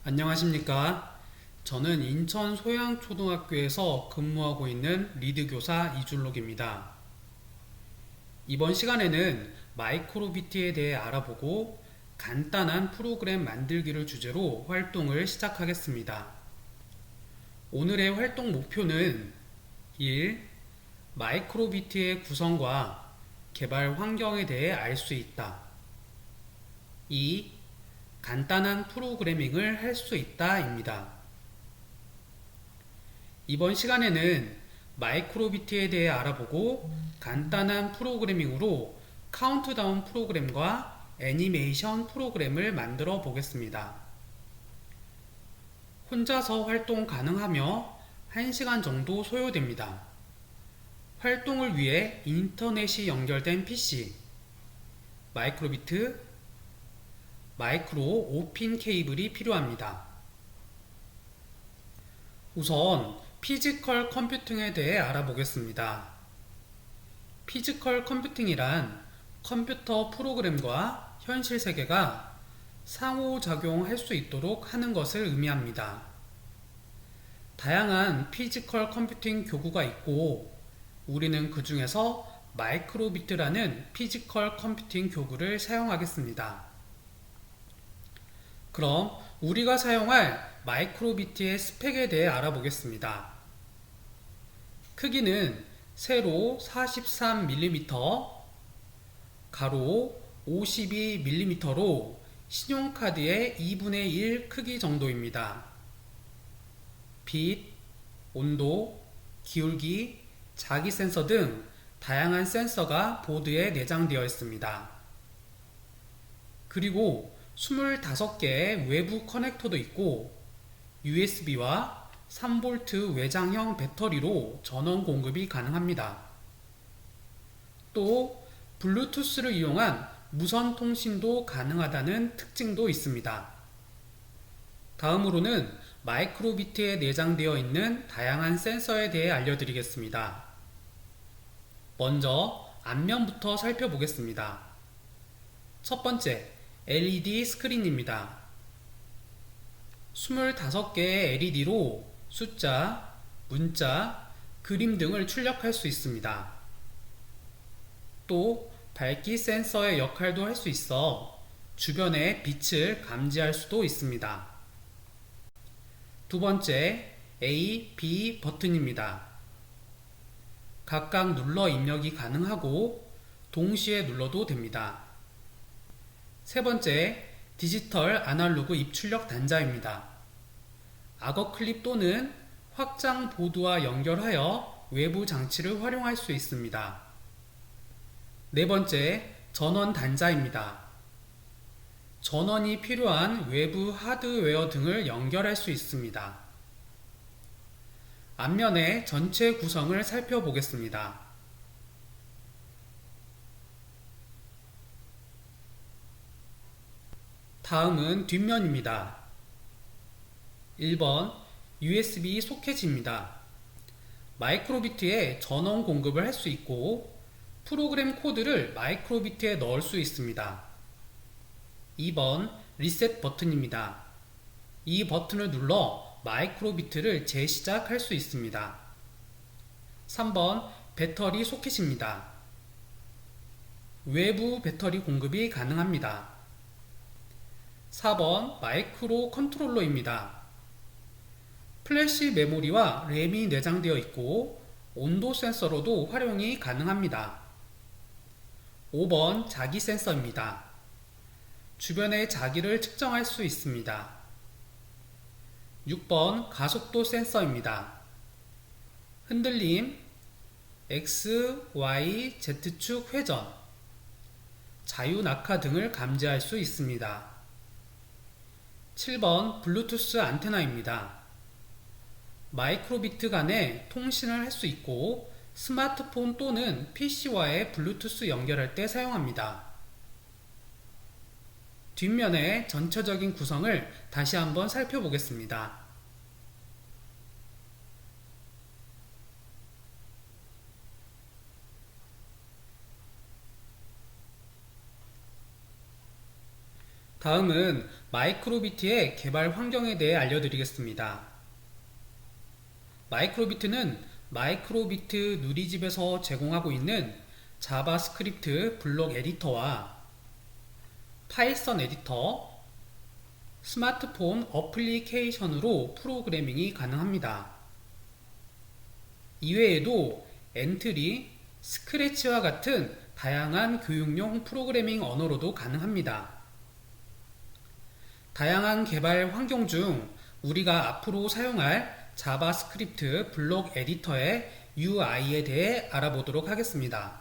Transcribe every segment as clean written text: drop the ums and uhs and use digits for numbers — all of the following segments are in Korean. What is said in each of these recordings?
안녕하십니까. 저는 인천 소양초등학교에서 근무하고 있는 리드교사 이준록입니다. 이번 시간에는 마이크로비트에 대해 알아보고 간단한 프로그램 만들기를 주제로 활동을 시작하겠습니다. 오늘의 활동 목표는 1. 마이크로비트의 구성과 개발 환경에 대해 알 수 있다. 2. 간단한 프로그래밍을 할 수 있다 입니다. 이번 시간에는 마이크로비트에 대해 알아보고 간단한 프로그래밍으로 카운트다운 프로그램과 애니메이션 프로그램을 만들어 보겠습니다. 혼자서 활동 가능하며 1시간 정도 소요됩니다. 활동을 위해 인터넷이 연결된 PC, 마이크로비트, 마이크로 5핀 케이블이 필요합니다. 우선 피지컬 컴퓨팅에 대해 알아보겠습니다. 피지컬 컴퓨팅이란 컴퓨터 프로그램과 현실 세계가 상호작용할 수 있도록 하는 것을 의미합니다. 다양한 피지컬 컴퓨팅 교구가 있고 우리는 그 중에서 마이크로비트라는 피지컬 컴퓨팅 교구를 사용하겠습니다. 그럼 우리가 사용할 마이크로비트의 스펙에 대해 알아보겠습니다. 크기는 세로 43mm, 가로 52mm로 신용카드의 2분의 1 크기 정도입니다. 빛, 온도, 기울기, 자기 센서 등 다양한 센서가 보드에 내장되어 있습니다. 그리고 25개의 외부 커넥터도 있고 USB와 3V 외장형 배터리로 전원 공급이 가능합니다. 또 블루투스를 이용한 무선 통신도 가능하다는 특징도 있습니다. 다음으로는 마이크로비트에 내장되어 있는 다양한 센서에 대해 알려드리겠습니다. 먼저 앞면부터 살펴보겠습니다. 첫 번째, LED 스크린입니다. 25개의 LED로 숫자, 문자, 그림 등을 출력할 수 있습니다. 또 밝기 센서의 역할도 할 수 있어 주변의 빛을 감지할 수도 있습니다. 두 번째, A, B 버튼입니다. 각각 눌러 입력이 가능하고 동시에 눌러도 됩니다. 세 번째, 디지털 아날로그 입출력 단자입니다. 악어 클립 또는 확장 보드와 연결하여 외부 장치를 활용할 수 있습니다. 네 번째, 전원 단자입니다. 전원이 필요한 외부 하드웨어 등을 연결할 수 있습니다. 앞면의 전체 구성을 살펴보겠습니다. 다음은 뒷면입니다. 1번 USB 소켓입니다. 마이크로비트에 전원 공급을 할 수 있고 프로그램 코드를 마이크로비트에 넣을 수 있습니다. 2번 리셋 버튼입니다. 이 버튼을 눌러 마이크로비트를 재시작할 수 있습니다. 3번 배터리 소켓입니다. 외부 배터리 공급이 가능합니다. 4번 마이크로 컨트롤러입니다. 플래시 메모리와 램이 내장되어 있고 온도 센서로도 활용이 가능합니다. 5번 자기 센서입니다. 주변의 자기를 측정할 수 있습니다. 6번 가속도 센서입니다. 흔들림, X, Y, Z축 회전, 자유 낙하 등을 감지할 수 있습니다. 7번 블루투스 안테나입니다. 마이크로비트 간에 통신을 할 수 있고 스마트폰 또는 PC와의 블루투스 연결할 때 사용합니다. 뒷면의 전체적인 구성을 다시 한번 살펴보겠습니다. 다음은 마이크로비트의 개발 환경에 대해 알려드리겠습니다. 마이크로비트는 마이크로비트 누리집에서 제공하고 있는 자바스크립트 블록 에디터와 파이썬 에디터, 스마트폰 어플리케이션으로 프로그래밍이 가능합니다. 이외에도 엔트리, 스크래치와 같은 다양한 교육용 프로그래밍 언어로도 가능합니다. 다양한 개발 환경 중 우리가 앞으로 사용할 자바스크립트 블록 에디터의 UI에 대해 알아보도록 하겠습니다.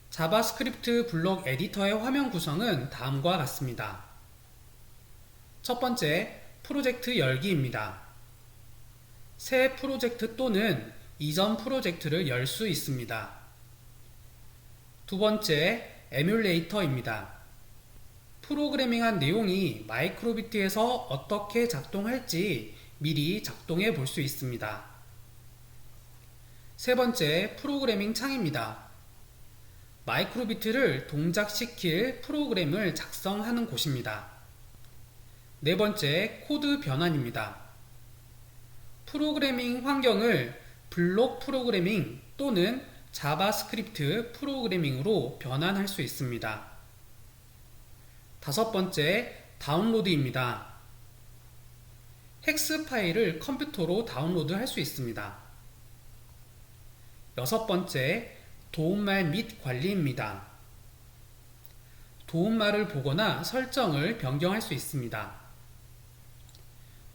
자바스크립트 블록 에디터의 화면 구성은 다음과 같습니다. 첫 번째, 프로젝트 열기입니다. 새 프로젝트 또는 이전 프로젝트를 열 수 있습니다. 두 번째, 에뮬레이터입니다. 프로그래밍한 내용이 마이크로비트에서 어떻게 작동할지 미리 작동해 볼 수 있습니다. 세 번째, 프로그래밍 창입니다. 마이크로비트를 동작시킬 프로그램을 작성하는 곳입니다. 네 번째, 코드 변환입니다. 프로그래밍 환경을 블록 프로그래밍 또는 자바스크립트 프로그래밍으로 변환할 수 있습니다. 다섯 번째, 다운로드입니다. 헥스 파일을 컴퓨터로 다운로드 할 수 있습니다. 여섯 번째, 도움말 및 관리입니다. 도움말을 보거나 설정을 변경할 수 있습니다.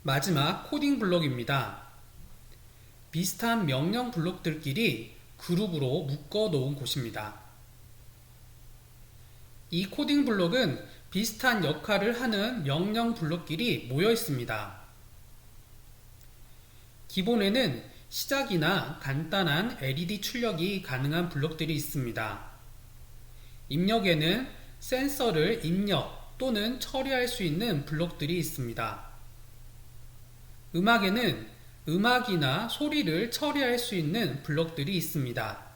마지막, 코딩 블록입니다. 비슷한 명령 블록들끼리 그룹으로 묶어 놓은 곳입니다. 이 코딩 블록은 비슷한 역할을 하는 명령 블록끼리 모여 있습니다. 기본에는 시작이나 간단한 LED 출력이 가능한 블록들이 있습니다. 입력에는 센서를 입력 또는 처리할 수 있는 블록들이 있습니다. 음악에는 음악이나 소리를 처리할 수 있는 블록들이 있습니다.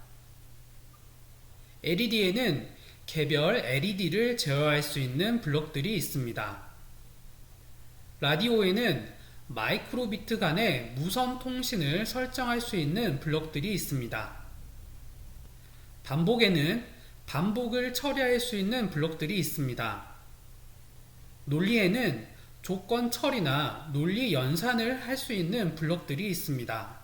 LED에는 개별 LED를 제어할 수 있는 블록들이 있습니다. 라디오에는 마이크로비트 간의 무선 통신을 설정할 수 있는 블록들이 있습니다. 반복에는 반복을 처리할 수 있는 블록들이 있습니다. 논리에는 조건 처리나 논리 연산을 할 수 있는 블록들이 있습니다.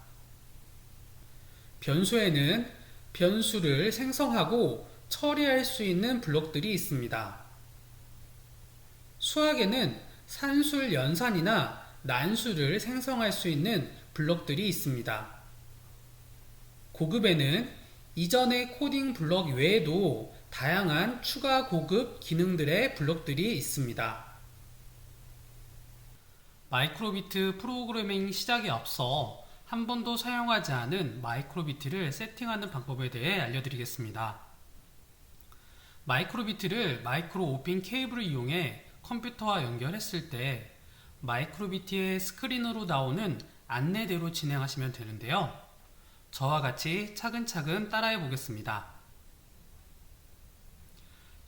변수에는 변수를 생성하고 처리할 수 있는 블록들이 있습니다. 수학에는 산술 연산이나 난수를 생성할 수 있는 블록들이 있습니다. 고급에는 이전의 코딩 블록 외에도 다양한 추가 고급 기능들의 블록들이 있습니다. 마이크로비트 프로그래밍 시작에 앞서 한 번도 사용하지 않은 마이크로비트를 세팅하는 방법에 대해 알려드리겠습니다. 마이크로비트를 마이크로 오핀 케이블을 이용해 컴퓨터와 연결했을 때 마이크로비트의 스크린으로 나오는 안내대로 진행하시면 되는데요. 저와 같이 차근차근 따라해 보겠습니다.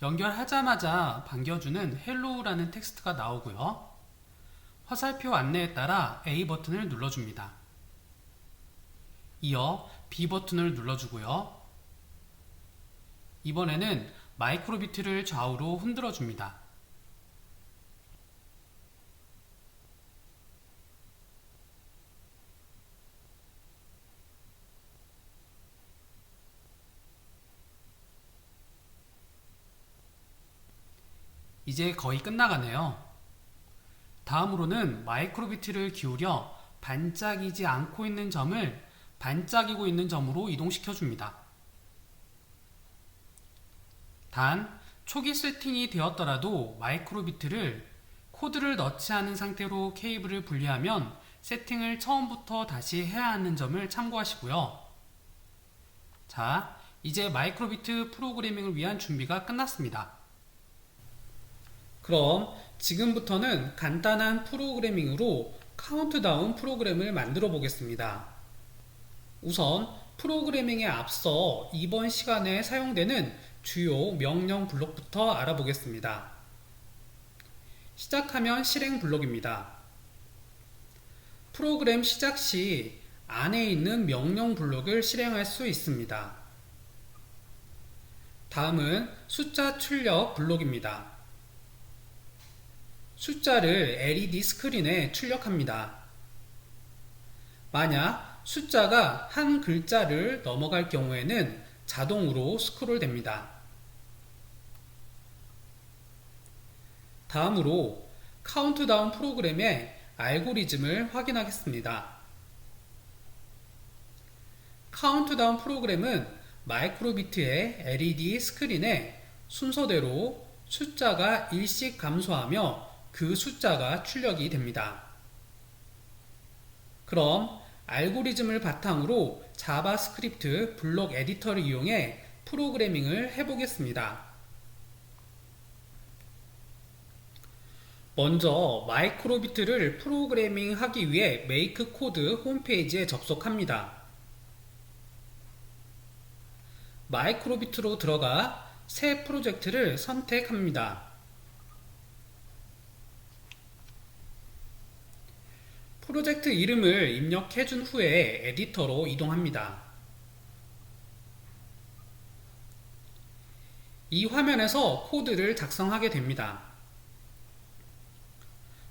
연결하자마자 반겨주는 헬로우라는 텍스트가 나오고요. 화살표 안내에 따라 A 버튼을 눌러줍니다. 이어 B 버튼을 눌러주고요. 이번에는 마이크로비트를 좌우로 흔들어 줍니다. 이제 거의 끝나가네요. 다음으로는 마이크로비트를 기울여 반짝이지 않고 있는 점을 반짝이고 있는 점으로 이동시켜 줍니다. 단, 초기 세팅이 되었더라도 마이크로비트를 코드를 넣지 않은 상태로 케이블을 분리하면 세팅을 처음부터 다시 해야 하는 점을 참고하시고요. 자, 이제 마이크로비트 프로그래밍을 위한 준비가 끝났습니다. 그럼 지금부터는 간단한 프로그래밍으로 카운트다운 프로그램을 만들어 보겠습니다. 우선 프로그래밍에 앞서 이번 시간에 사용되는 주요 명령 블록부터 알아보겠습니다. 시작하면 실행 블록입니다. 프로그램 시작 시 안에 있는 명령 블록을 실행할 수 있습니다. 다음은 숫자 출력 블록입니다. 숫자를 LED 스크린에 출력합니다. 만약 숫자가 한 글자를 넘어갈 경우에는 자동으로 스크롤 됩니다. 다음으로 카운트다운 프로그램의 알고리즘을 확인하겠습니다. 카운트다운 프로그램은 마이크로비트의 LED 스크린에 순서대로 숫자가 일씩 감소하며 그 숫자가 출력이 됩니다. 그럼 알고리즘을 바탕으로 자바스크립트 블록 에디터를 이용해 프로그래밍을 해보겠습니다. 먼저 마이크로비트를 프로그래밍하기 위해 메이크 코드 홈페이지에 접속합니다. 마이크로비트로 들어가 새 프로젝트를 선택합니다. 프로젝트 이름을 입력해준 후에 에디터로 이동합니다. 이 화면에서 코드를 작성하게 됩니다.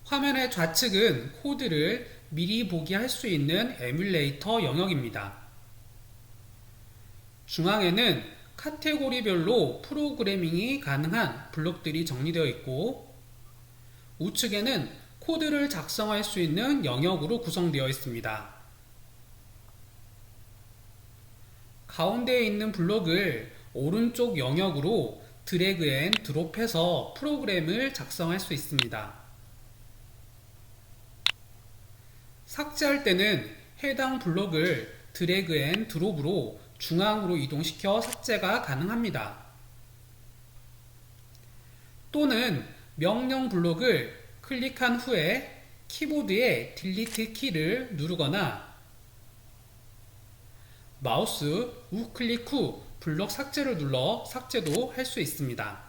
화면의 좌측은 코드를 미리 보기 할 수 있는 에뮬레이터 영역입니다. 중앙에는 카테고리별로 프로그래밍이 가능한 블록들이 정리되어 있고, 우측에는 코드를 작성할 수 있는 영역으로 구성되어 있습니다. 가운데에 있는 블록을 오른쪽 영역으로 드래그 앤 드롭해서 프로그램을 작성할 수 있습니다. 삭제할 때는 해당 블록을 드래그 앤 드롭으로 중앙으로 이동시켜 삭제가 가능합니다. 또는 명령 블록을 클릭한 후에 키보드의 딜리트 키를 누르거나 마우스 우클릭 후 블록 삭제를 눌러 삭제도 할 수 있습니다.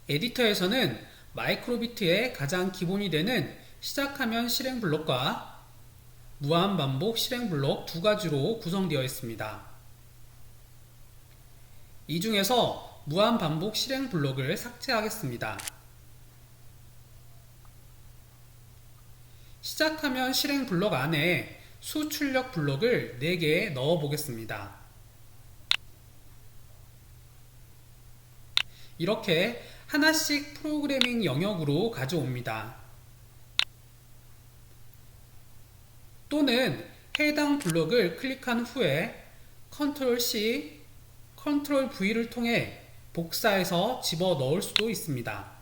에디터에서는 마이크로비트의 가장 기본이 되는 시작하면 실행 블록과 무한반복 실행 블록 두 가지로 구성되어 있습니다. 이 중에서 무한반복 실행 블록을 삭제하겠습니다. 시작하면 실행 블록 안에 수출력 블록을 4개 넣어 보겠습니다. 이렇게 하나씩 프로그래밍 영역으로 가져옵니다. 또는 해당 블록을 클릭한 후에 Ctrl C, Ctrl V를 통해 복사해서 집어 넣을 수도 있습니다.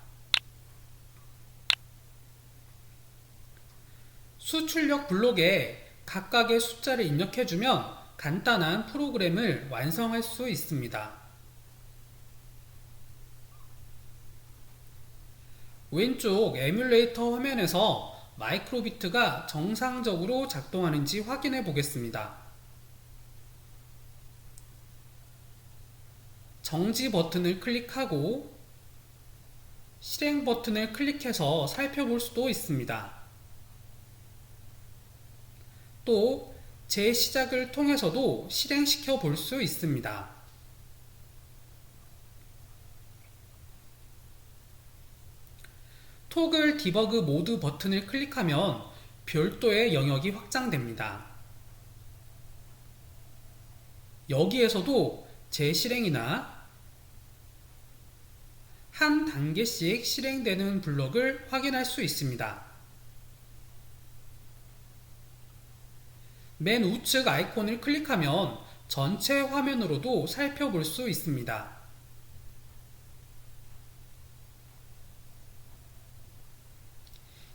수출력 블록에 각각의 숫자를 입력해주면 간단한 프로그램을 완성할 수 있습니다. 왼쪽 에뮬레이터 화면에서 마이크로비트가 정상적으로 작동하는지 확인해 보겠습니다. 정지 버튼을 클릭하고 실행 버튼을 클릭해서 살펴볼 수도 있습니다. 또 재시작을 통해서도 실행시켜 볼 수 있습니다. 토글 디버그 모드 버튼을 클릭하면 별도의 영역이 확장됩니다. 여기에서도 재실행이나 한 단계씩 실행되는 블록을 확인할 수 있습니다. 맨 우측 아이콘을 클릭하면 전체 화면으로도 살펴볼 수 있습니다.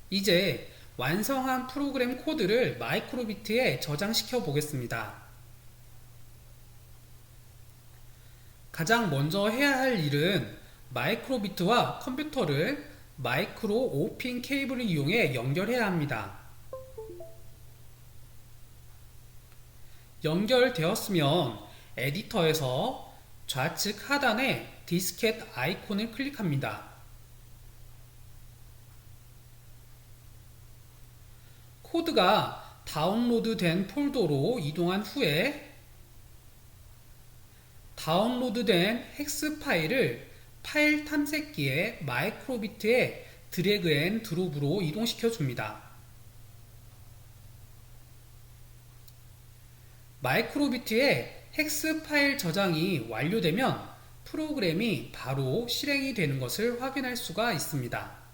이제 완성한 프로그램 코드를 마이크로비트에 저장시켜 보겠습니다. 가장 먼저 해야 할 일은 마이크로비트와 컴퓨터를 마이크로 5핀 케이블을 이용해 연결해야 합니다. 연결되었으면 에디터에서 좌측 하단에 디스켓 아이콘을 클릭합니다. 코드가 다운로드된 폴더로 이동한 후에 다운로드된 헥스 파일을 파일 탐색기에 마이크로비트에 드래그 앤 드롭으로 이동시켜 줍니다. 마이크로비트에 헥스 파일 저장이 완료되면 프로그램이 바로 실행이 되는 것을 확인할 수가 있습니다.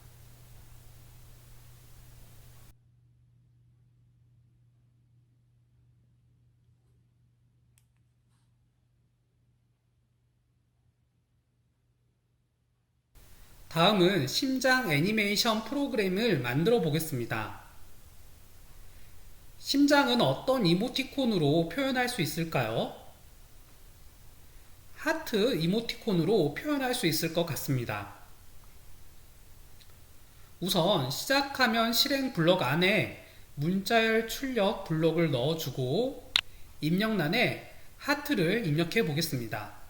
다음은 심장 애니메이션 프로그램을 만들어 보겠습니다. 심장은 어떤 이모티콘으로 표현할 수 있을까요? 하트 이모티콘으로 표현할 수 있을 것 같습니다. 우선 시작하면 실행 블럭 안에 문자열 출력 블럭을 넣어주고 입력란에 하트를 입력해 보겠습니다.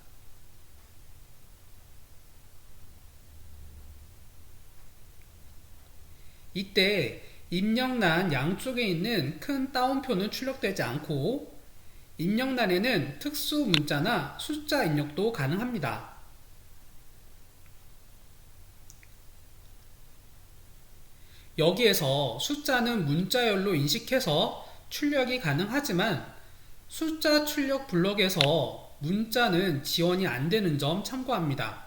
이때 입력란 양쪽에 있는 큰 따옴표는 출력되지 않고 입력란에는 특수 문자나 숫자 입력도 가능합니다. 여기에서 숫자는 문자열로 인식해서 출력이 가능하지만 숫자 출력 블럭에서 문자는 지원이 안 되는 점 참고합니다.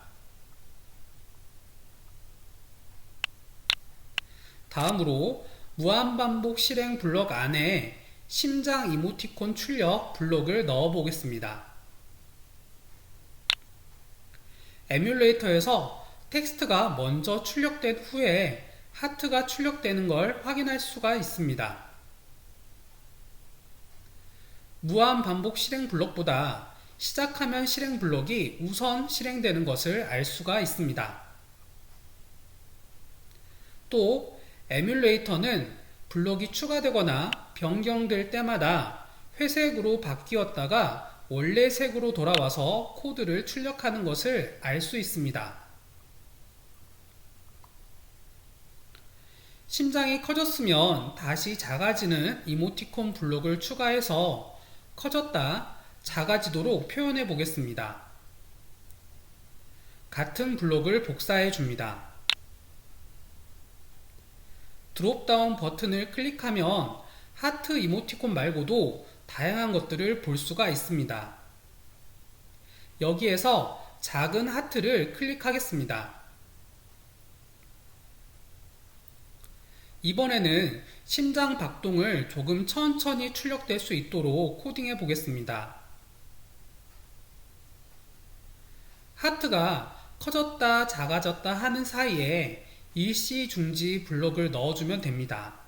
다음으로 무한반복 실행 블럭 안에 심장 이모티콘 출력 블럭을 넣어 보겠습니다. 에뮬레이터에서 텍스트가 먼저 출력된 후에 하트가 출력되는 걸 확인할 수가 있습니다. 무한반복 실행 블럭보다 시작하면 실행 블럭이 우선 실행되는 것을 알 수가 있습니다. 또 에뮬레이터는 블럭이 추가되거나 변경될 때마다 회색으로 바뀌었다가 원래 색으로 돌아와서 코드를 출력하는 것을 알 수 있습니다. 심장이 커졌으면 다시 작아지는 이모티콘 블럭을 추가해서 커졌다, 작아지도록 표현해 보겠습니다. 같은 블럭을 복사해 줍니다. 드롭다운 버튼을 클릭하면 하트 이모티콘 말고도 다양한 것들을 볼 수가 있습니다. 여기에서 작은 하트를 클릭하겠습니다. 이번에는 심장 박동을 조금 천천히 출력될 수 있도록 코딩해 보겠습니다. 하트가 커졌다 작아졌다 하는 사이에 일시 중지 블럭을 넣어주면 됩니다.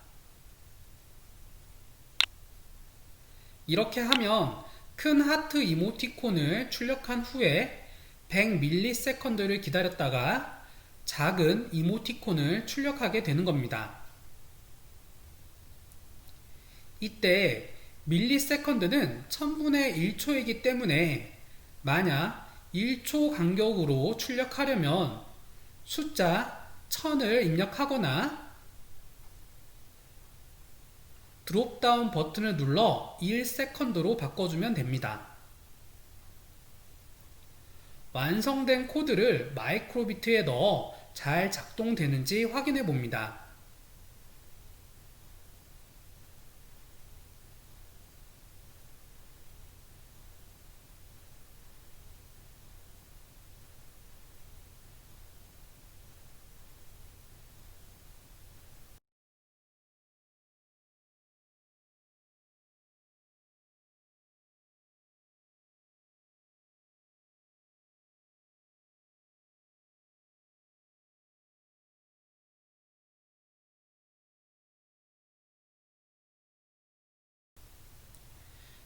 이렇게 하면 큰 하트 이모티콘을 출력한 후에 100ms를 기다렸다가 작은 이모티콘을 출력하게 되는 겁니다. 이때 밀리세컨드는 1000분의 1초이기 때문에 만약 1초 간격으로 출력하려면 숫자 1000을 입력하거나 드롭다운 버튼을 눌러 1세컨드로 바꿔주면 됩니다. 완성된 코드를 마이크로비트에 넣어 잘 작동되는지 확인해 봅니다.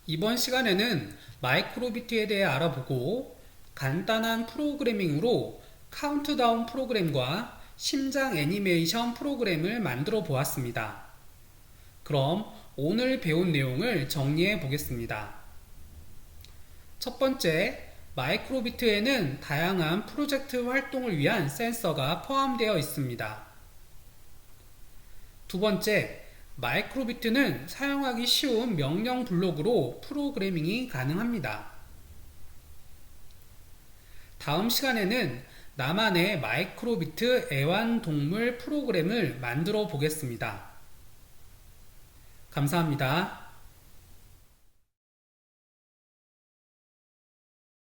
이번 시간에는 마이크로비트에 대해 알아보고 간단한 프로그래밍으로 카운트다운 프로그램과 심장 애니메이션 프로그램을 만들어 보았습니다. 그럼 오늘 배운 내용을 정리해 보겠습니다. 첫 번째, 마이크로비트에는 다양한 프로젝트 활동을 위한 센서가 포함되어 있습니다. 두 번째, 마이크로비트는 사용하기 쉬운 명령 블록으로 프로그래밍이 가능합니다. 다음 시간에는 나만의 마이크로비트 애완동물 프로그램을 만들어 보겠습니다. 감사합니다.